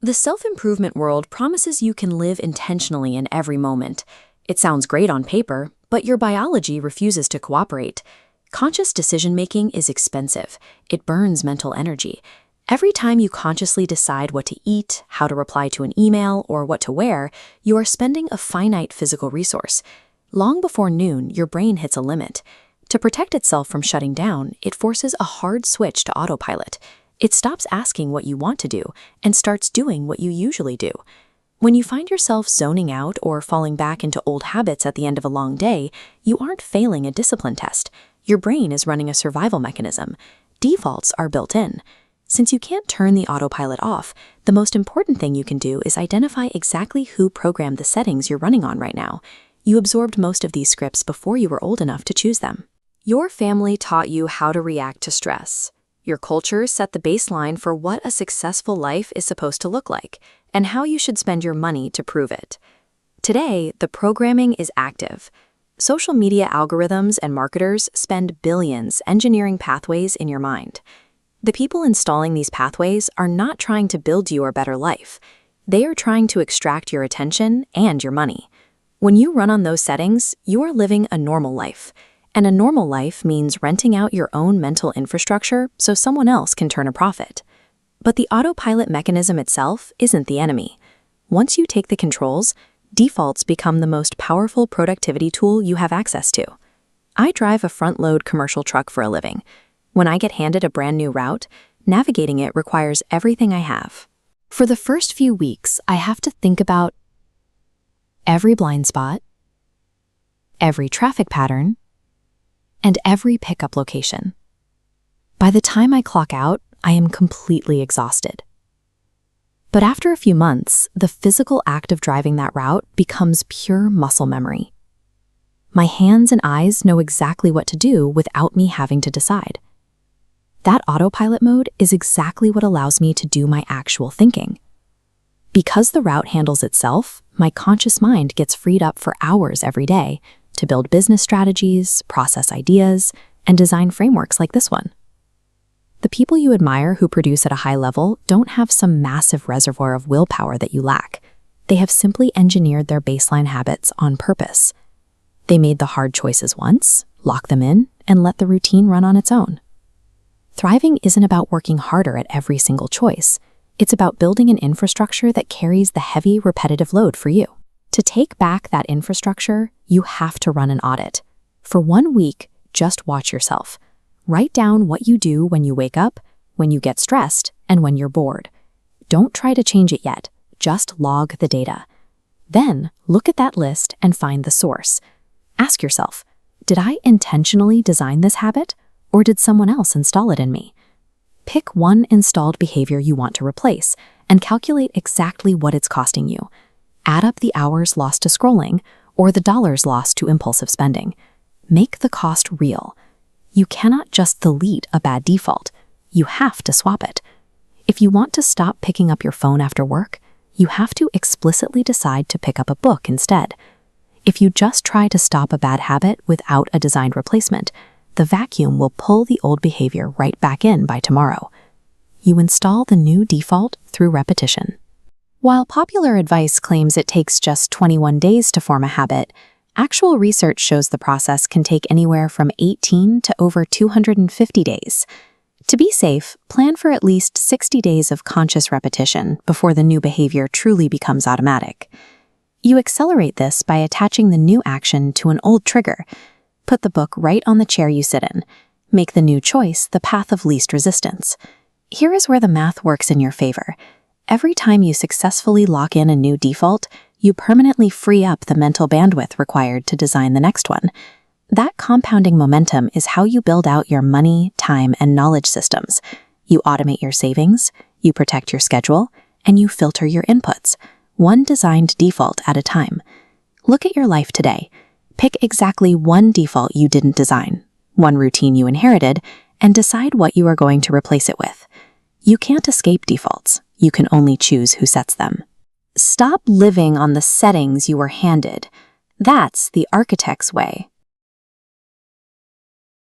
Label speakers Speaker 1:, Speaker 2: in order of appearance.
Speaker 1: The self-improvement world promises you can live intentionally in every moment. It sounds great on paper, but your biology refuses to cooperate. Conscious decision-making is expensive. It burns mental energy. Every time you consciously decide what to eat, how to reply to an email, or what to wear, you are spending a finite physical resource. Long before noon, your brain hits a limit. To protect itself from shutting down, it forces a hard switch to autopilot. It stops asking what you want to do and starts doing what you usually do. When you find yourself zoning out or falling back into old habits at the end of a long day, you aren't failing a discipline test. Your brain is running a survival mechanism. Defaults are built in. Since you can't turn the autopilot off, the most important thing you can do is identify exactly who programmed the settings you're running on right now. You absorbed most of these scripts before you were old enough to choose them. Your family taught you how to react to stress. Your culture set the baseline for what a successful life is supposed to look like and how you should spend your money to prove it. Today, the programming is active. Social media algorithms and marketers spend billions engineering pathways in your mind. The people installing these pathways are not trying to build you a better life. They are trying to extract your attention and your money. When you run on those settings, you are living a normal life. And a normal life means renting out your own mental infrastructure so someone else can turn a profit. But the autopilot mechanism itself isn't the enemy. Once you take the controls, defaults become the most powerful productivity tool you have access to. I drive a front-load commercial truck for a living. When I get handed a brand new route, navigating it requires everything I have. For the first few weeks, I have to think about every blind spot, every traffic pattern, and every pickup location. By the time I clock out, I am completely exhausted. But after a few months, the physical act of driving that route becomes pure muscle memory. My hands and eyes know exactly what to do without me having to decide. That autopilot mode is exactly what allows me to do my actual thinking. Because the route handles itself, my conscious mind gets freed up for hours every day to build business strategies, process ideas, and design frameworks like this one. The people you admire who produce at a high level don't have some massive reservoir of willpower that you lack. They have simply engineered their baseline habits on purpose. They made the hard choices once, locked them in, and let the routine run on its own. Thriving isn't about working harder at every single choice. It's about building an infrastructure that carries the heavy, repetitive load for you. To take back that infrastructure, you have to run an audit. For 1 week, just watch yourself. Write down what you do when you wake up, when you get stressed, and when you're bored. Don't try to change it yet, just log the data. Then, look at that list and find the source. Ask yourself, did I intentionally design this habit, or did someone else install it in me? Pick one installed behavior you want to replace and calculate exactly what it's costing you. Add up the hours lost to scrolling or the dollars lost to impulsive spending. Make the cost real. You cannot just delete a bad default. You have to swap it. If you want to stop picking up your phone after work, you have to explicitly decide to pick up a book instead. If you just try to stop a bad habit without a designed replacement, the vacuum will pull the old behavior right back in by tomorrow. You install the new default through repetition. While popular advice claims it takes just 21 days to form a habit, actual research shows the process can take anywhere from 18 to over 250 days. To be safe, plan for at least 60 days of conscious repetition before the new behavior truly becomes automatic. You accelerate this by attaching the new action to an old trigger. Put the book right on the chair you sit in. Make the new choice the path of least resistance. Here is where the math works in your favor. Every time you successfully lock in a new default, you permanently free up the mental bandwidth required to design the next one. That compounding momentum is how you build out your money, time, and knowledge systems. You automate your savings, you protect your schedule, and you filter your inputs, one designed default at a time. Look at your life today. Pick exactly one default you didn't design, one routine you inherited, and decide what you are going to replace it with. You can't escape defaults. You can only choose who sets them. Stop living on the settings you were handed. That's the architect's way.